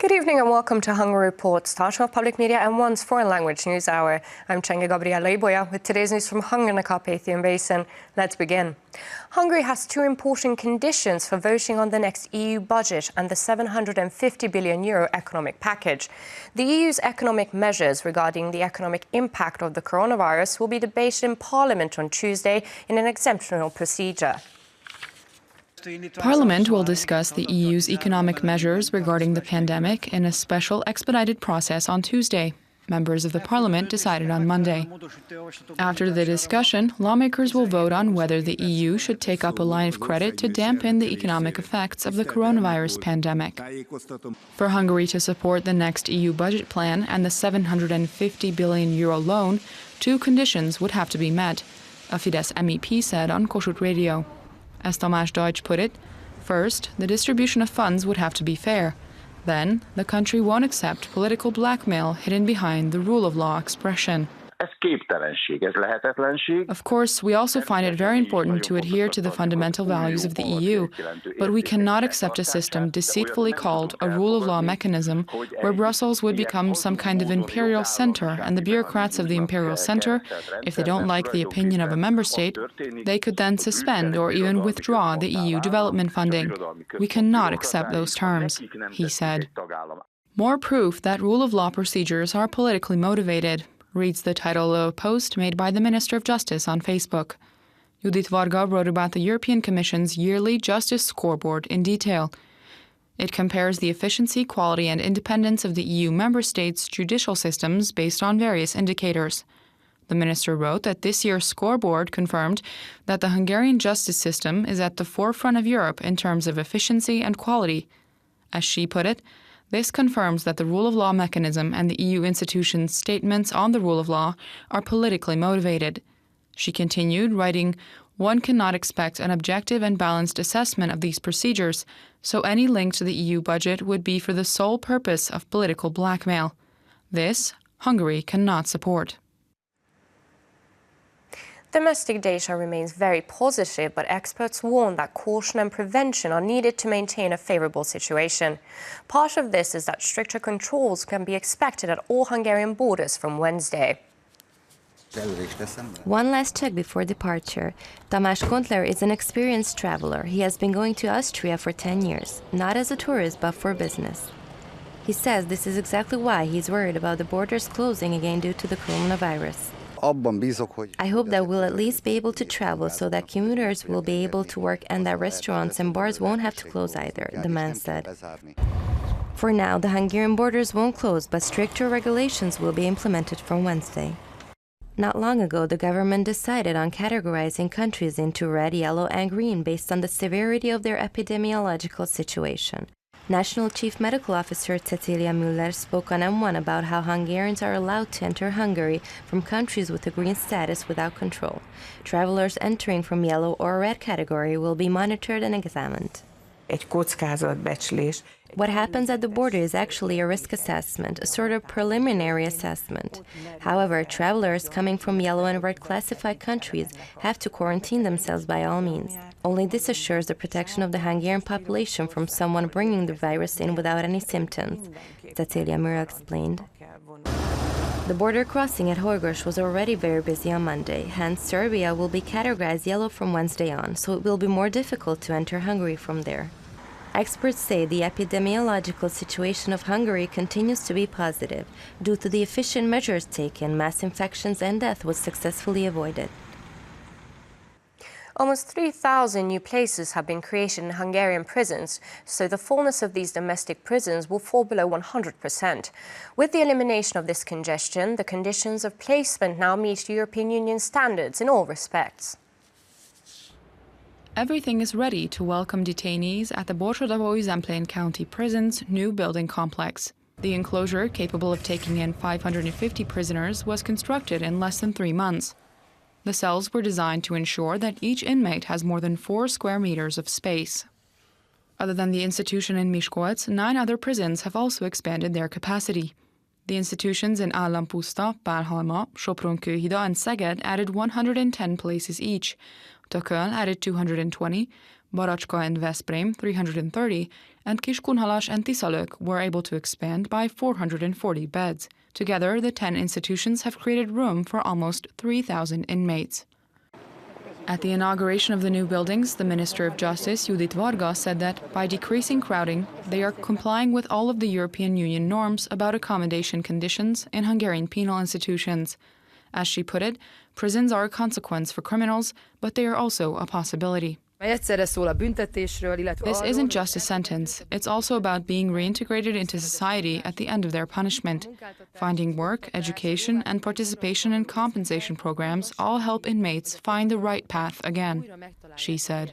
Good evening and welcome to Hungary Report, Station of Public Media and One's Foreign Language News Hour. I'm Csengi Gabriela Ibolya with today's news from Hungary and the Carpathian Basin. Let's begin. Hungary has two important conditions for voting on the next EU budget and the €750 billion economic package. The EU's economic measures regarding the economic impact of the coronavirus will be debated in Parliament on Tuesday in an exceptional procedure. Parliament will discuss the EU's economic measures regarding the pandemic in a special expedited process on Tuesday. Members of the Parliament decided on Monday. After the discussion, lawmakers will vote on whether the EU should take up a line of credit to dampen the economic effects of the coronavirus pandemic. For Hungary to support the next EU budget plan and the €750 billion loan, two conditions would have to be met, a Fidesz MEP said on Kossuth Radio. As Tamás Deutsch put it, first, the distribution of funds would have to be fair. Then, the country won't accept political blackmail hidden behind the rule of law expression. Ez képtelenség, ez lehetetlenség. Of course, we also find it very important to adhere to the fundamental values of the EU, but we cannot accept a system deceitfully called a rule of law mechanism, where Brussels would become some kind of imperial center, and the bureaucrats of the imperial center, if they don't like the opinion of a member state, they could then suspend or even withdraw the EU development funding. We cannot accept those terms, he said. More proof that rule of law procedures are politically motivated, reads the title of a post made by the Minister of Justice on Facebook. Judit Varga wrote about the European Commission's yearly Justice Scoreboard in detail. It compares the efficiency, quality, and independence of the EU member states' judicial systems based on various indicators. The minister wrote that this year's scoreboard confirmed that the Hungarian justice system is at the forefront of Europe in terms of efficiency and quality. As she put it, this confirms that the rule of law mechanism and the EU institutions' statements on the rule of law are politically motivated. She continued, writing, "One cannot expect an objective and balanced assessment of these procedures, so any link to the EU budget would be for the sole purpose of political blackmail. This, Hungary cannot support." Domestic data remains very positive, but experts warn that caution and prevention are needed to maintain a favourable situation. Part of this is that stricter controls can be expected at all Hungarian borders from Wednesday. One last check before departure. Tamás Kontler is an experienced traveler. He has been going to Austria for 10 years, not as a tourist, but for business. He says this is exactly why he's worried about the borders closing again due to the coronavirus. I hope that we'll at least be able to travel so that commuters will be able to work and that restaurants and bars won't have to close either, the man said. For now, the Hungarian borders won't close, but stricter regulations will be implemented from Wednesday. Not long ago, the government decided on categorizing countries into red, yellow, and green based on the severity of their epidemiological situation. National Chief Medical Officer Cecilia Müller spoke on M1 about how Hungarians are allowed to enter Hungary from countries with a green status without control. Travelers entering from yellow or red category will be monitored and examined. What happens at the border is actually a risk assessment, a sort of preliminary assessment. However, travelers coming from yellow and red classified countries have to quarantine themselves by all means. Only this assures the protection of the Hungarian population from someone bringing the virus in without any symptoms, Cecilia Müller explained. The border crossing at Horgos was already very busy on Monday, hence Serbia will be categorized yellow from Wednesday on, so it will be more difficult to enter Hungary from there. Experts say the epidemiological situation of Hungary continues to be positive. Due to the efficient measures taken, mass infections and death was successfully avoided. Almost 3,000 new places have been created in Hungarian prisons, so the fullness of these domestic prisons will fall below 100%. With the elimination of this congestion, the conditions of placement now meet European Union standards in all respects. Everything is ready to welcome detainees at the Borsod-Zemplén County Prison's new building complex. The enclosure, capable of taking in 550 prisoners, was constructed in less than 3 months. The cells were designed to ensure that each inmate has more than 4 square meters of space. Other than the institution in Miskolc, 9 other prisons have also expanded their capacity. The institutions in Állampuszta, Pálhalma, Sopron-Kőhida, and Szeged added 110 places each. Tököl added 220, Baracska and Veszprém, 330, and Kiskunhalas and Tiszalök were able to expand by 440 beds. Together, the 10 institutions have created room for almost 3,000 inmates. At the inauguration of the new buildings, the Minister of Justice, Judit Varga, said that by decreasing crowding, they are complying with all of the European Union norms about accommodation conditions in Hungarian penal institutions. As she put it, prisons are a consequence for criminals, but they are also a possibility. This isn't just a sentence. It's also about being reintegrated into society at the end of their punishment. Finding work, education, and participation in compensation programs all help inmates find the right path again, she said.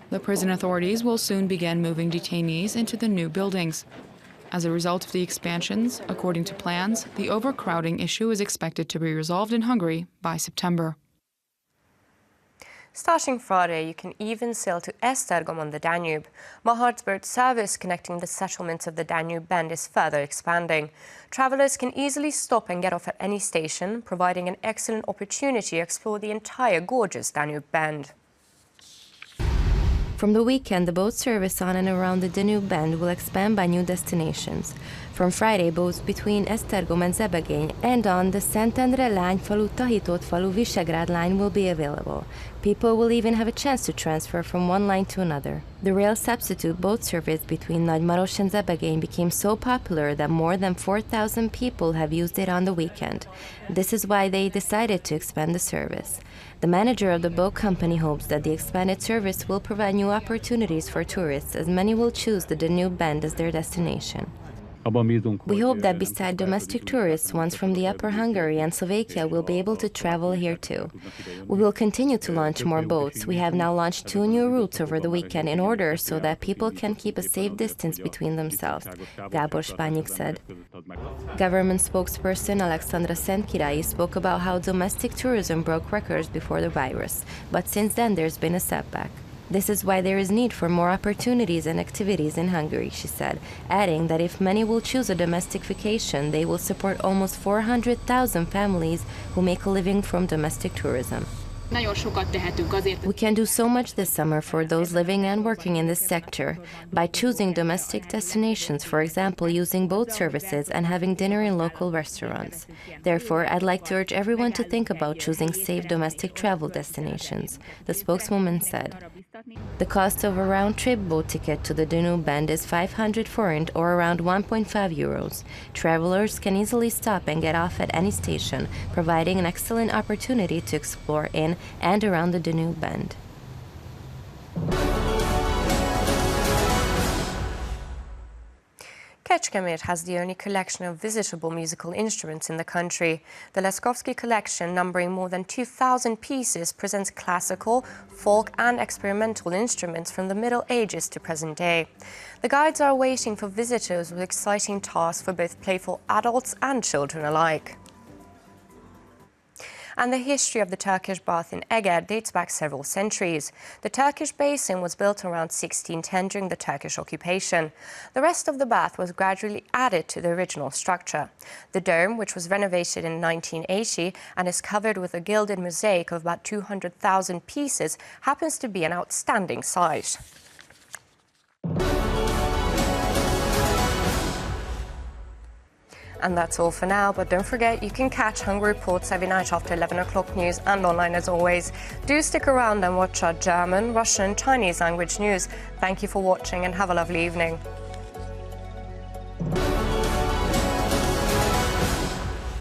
The prison authorities will soon begin moving detainees into the new buildings. As a result of the expansions, according to plans, the overcrowding issue is expected to be resolved in Hungary by September. Starting Friday, you can even sail to Esztergom on the Danube. Mahart's boat service connecting the settlements of the Danube Bend is further expanding. Travellers can easily stop and get off at any station, providing an excellent opportunity to explore the entire gorgeous Danube Bend. From the weekend, the boat service on and around the Danube Bend will expand by new destinations. From Friday, boats between Esztergom and Zebegény and on the Szentendre Lányfalu-Tahitótfalu Visegrád line will be available. People will even have a chance to transfer from one line to another. The rail substitute boat service between Nagymaros and Zebegény became so popular that more than 4,000 people have used it on the weekend. This is why they decided to expand the service. The manager of the boat company hopes that the expanded service will provide new opportunities for tourists, as many will choose the Danube Bend as their destination. We hope that beside domestic tourists, ones from the Upper Hungary and Slovakia will be able to travel here too. We will continue to launch more boats. We have now launched 2 new routes over the weekend in order so that people can keep a safe distance between themselves, Gábor Spányik said. Government spokesperson ALEXANDRA SZENTKIRÁLYI spoke about how domestic tourism broke records before the virus, but since then there's been a setback. This is why there is need for more opportunities and activities in Hungary, she said, adding that if many will choose a domestic vacation, they will support almost 400,000 families who make a living from domestic tourism. We can do so much this summer for those living and working in this sector by choosing domestic destinations, for example, using boat services and having dinner in local restaurants. Therefore, I'd like to urge everyone to think about choosing safe domestic travel destinations, the spokeswoman said. The cost of a round-trip boat ticket to the Danube Bend is 500 forint or around 1.5 euros. Travelers can easily stop and get off at any station, providing an excellent opportunity to explore in and around the Danube Bend. KECSKEMÉT has the only collection of visitable musical instruments in the country. The Leskovsky collection, numbering more than 2,000 pieces, presents classical, folk and experimental instruments from the Middle Ages to present day. The guides are waiting for visitors with exciting tasks for both playful adults and children alike. And the history of the Turkish bath in Eger dates back several centuries. The Turkish basin was built around 1610 during the Turkish occupation. The rest of the bath was gradually added to the original structure. The dome, which was renovated in 1980 and is covered with a gilded mosaic of about 200,000 pieces, happens to be an outstanding sight. And that's all for now, but don't forget you can catch Hungary Reports every night after 11 o'clock news and online as always. Do stick around and watch our German, Russian and Chinese language news. Thank you for watching and have a lovely evening.